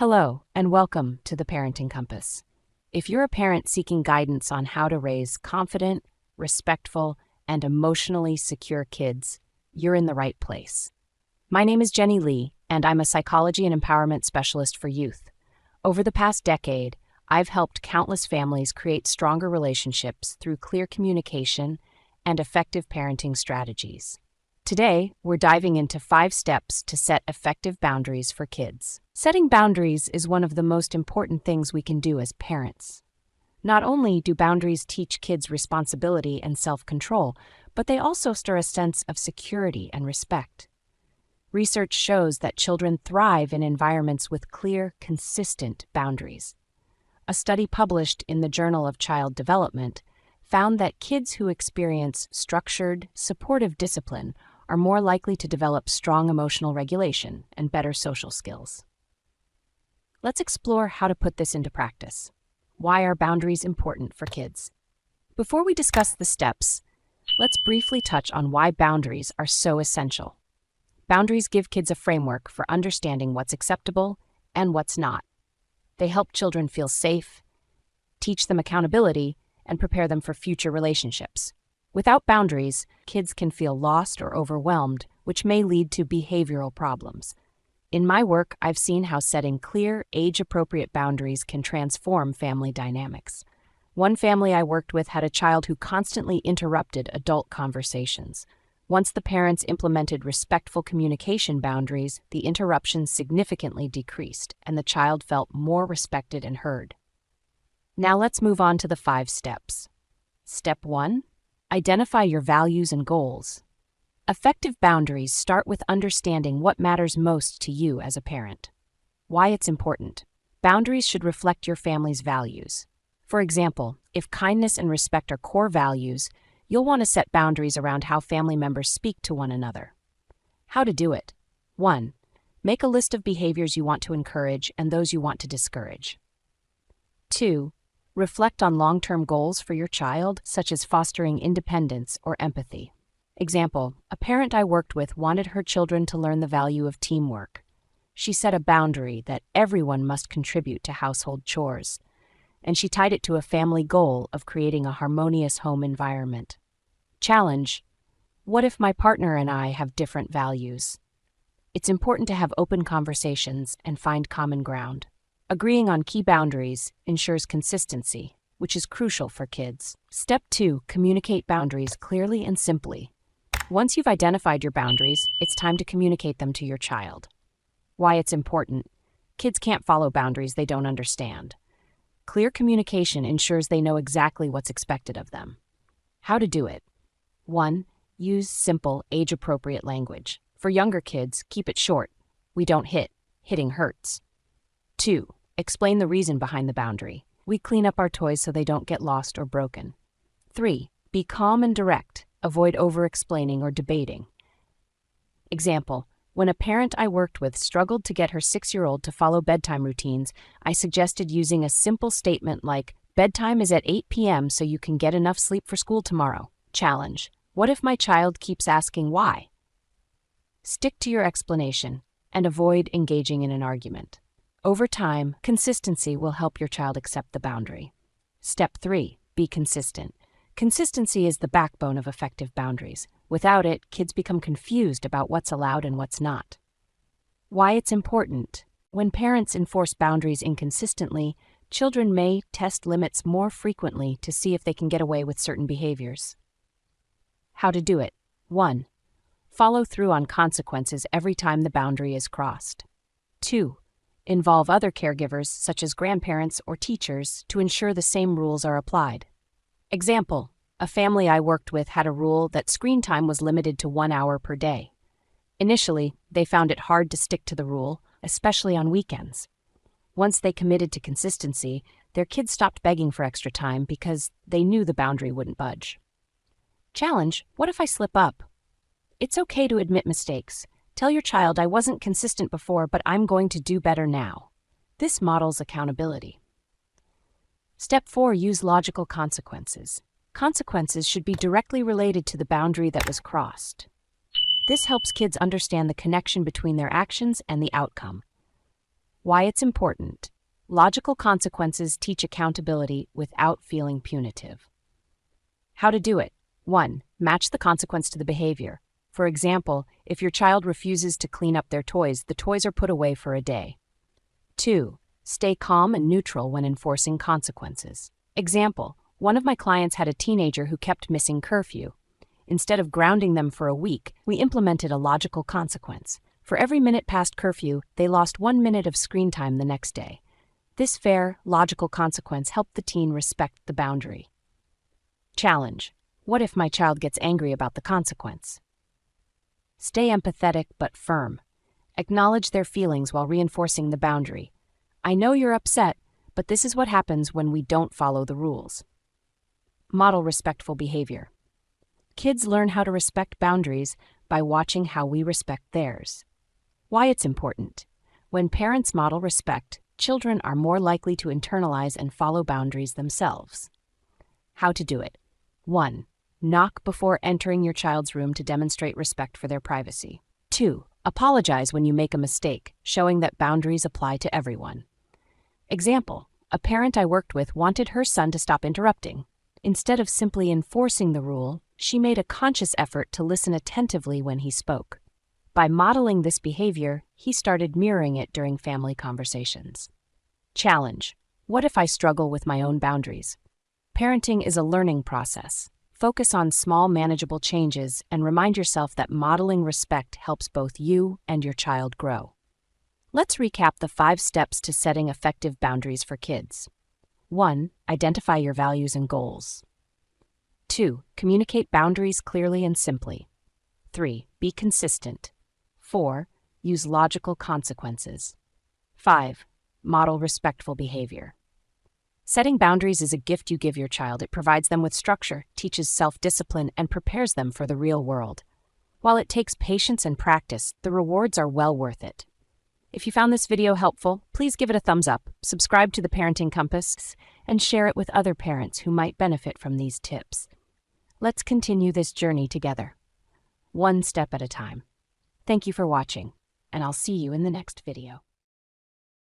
Hello, and welcome to the Parenting Compass. If you're a parent seeking guidance on how to raise confident, respectful, and emotionally secure kids, you're in the right place. My name is Jenny Lee, and I'm a psychology and empowerment specialist for youth. Over the past decade, I've helped countless families create stronger relationships through clear communication and effective parenting strategies. Today, we're diving into 5 steps to set effective boundaries for kids. Setting boundaries is one of the most important things we can do as parents. Not only do boundaries teach kids responsibility and self-control, but they also stir a sense of security and respect. Research shows that children thrive in environments with clear, consistent boundaries. A study published in the Journal of Child Development found that kids who experience structured, supportive discipline are more likely to develop strong emotional regulation and better social skills. Let's explore how to put this into practice. Why are boundaries important for kids? Before we discuss the steps, let's briefly touch on why boundaries are so essential. Boundaries give kids a framework for understanding what's acceptable and what's not. They help children feel safe, teach them accountability, and prepare them for future relationships. Without boundaries, kids can feel lost or overwhelmed, which may lead to behavioral problems. In my work, I've seen how setting clear, age-appropriate boundaries can transform family dynamics. One family I worked with had a child who constantly interrupted adult conversations. Once the parents implemented respectful communication boundaries, the interruptions significantly decreased, and the child felt more respected and heard. Now let's move on to the 5 steps. Step 1. Identify your values and goals. Effective boundaries start with understanding what matters most to you as a parent. Why it's important. Boundaries should reflect your family's values. For example, if kindness and respect are core values, you'll want to set boundaries around how family members speak to one another. How to do it. 1. Make a list of behaviors you want to encourage and those you want to discourage. 2. Reflect on long-term goals for your child, such as fostering independence or empathy. Example, a parent I worked with wanted her children to learn the value of teamwork. She set a boundary that everyone must contribute to household chores, and she tied it to a family goal of creating a harmonious home environment. Challenge, what if my partner and I have different values? It's important to have open conversations and find common ground. Agreeing on key boundaries ensures consistency, which is crucial for kids. Step 2. Communicate boundaries clearly and simply. Once you've identified your boundaries, it's time to communicate them to your child. Why it's important. Kids can't follow boundaries they don't understand. Clear communication ensures they know exactly what's expected of them. How to do it. 1. Use simple, age-appropriate language. For younger kids, keep it short. We don't hit. Hitting hurts. 2. Explain the reason behind the boundary. We clean up our toys so they don't get lost or broken. 3. Be calm and direct. Avoid over-explaining or debating. Example, when a parent I worked with struggled to get her 6-year-old to follow bedtime routines, I suggested using a simple statement like, "Bedtime is at 8 p.m. so you can get enough sleep for school tomorrow." Challenge, what if my child keeps asking why? Stick to your explanation and avoid engaging in an argument. Over time, consistency will help your child accept the boundary. Step 3. Be consistent. Consistency is the backbone of effective boundaries. Without it, kids become confused about what's allowed and what's not. Why it's important. When parents enforce boundaries inconsistently, children may test limits more frequently to see if they can get away with certain behaviors. How to do it. 1. Follow through on consequences every time the boundary is crossed. 2. Involve other caregivers, such as grandparents or teachers, to ensure the same rules are applied. Example, a family I worked with had a rule that screen time was limited to 1 hour per day. Initially, they found it hard to stick to the rule, especially on weekends. Once they committed to consistency, their kids stopped begging for extra time because they knew the boundary wouldn't budge. Challenge, what if I slip up? It's okay to admit mistakes. Tell your child, I wasn't consistent before, but I'm going to do better now. This models accountability. Step 4. Use logical consequences. Consequences should be directly related to the boundary that was crossed. This helps kids understand the connection between their actions and the outcome. Why it's important. Logical consequences teach accountability without feeling punitive. How to do it. 1. Match the consequence to the behavior. For example, if your child refuses to clean up their toys, the toys are put away for a day. 2. Stay calm and neutral when enforcing consequences. Example, one of my clients had a teenager who kept missing curfew. Instead of grounding them for a week, we implemented a logical consequence. For every minute past curfew, they lost 1 minute of screen time the next day. This fair, logical consequence helped the teen respect the boundary. Challenge. What if my child gets angry about the consequence? Stay empathetic but firm. Acknowledge their feelings while reinforcing the boundary. I know you're upset, but this is what happens when we don't follow the rules. Model respectful behavior. Kids learn how to respect boundaries by watching how we respect theirs. Why it's important. When parents model respect, children are more likely to internalize and follow boundaries themselves. How to do it. 1. Knock before entering your child's room to demonstrate respect for their privacy. 2. Apologize when you make a mistake, showing that boundaries apply to everyone. Example, a parent I worked with wanted her son to stop interrupting. Instead of simply enforcing the rule, she made a conscious effort to listen attentively when he spoke. By modeling this behavior, he started mirroring it during family conversations. Challenge. What if I struggle with my own boundaries? Parenting is a learning process. Focus on small, manageable changes and remind yourself that modeling respect helps both you and your child grow. Let's recap the 5 steps to setting effective boundaries for kids. 1. Identify your values and goals. 2. Communicate boundaries clearly and simply. 3. Be consistent. 4. Use logical consequences. 5. Model respectful behavior. Setting boundaries is a gift you give your child. It provides them with structure, teaches self-discipline, and prepares them for the real world. While it takes patience and practice, the rewards are well worth it. If you found this video helpful, please give it a thumbs up, subscribe to the Parenting Compass, and share it with other parents who might benefit from these tips. Let's continue this journey together, one step at a time. Thank you for watching, and I'll see you in the next video.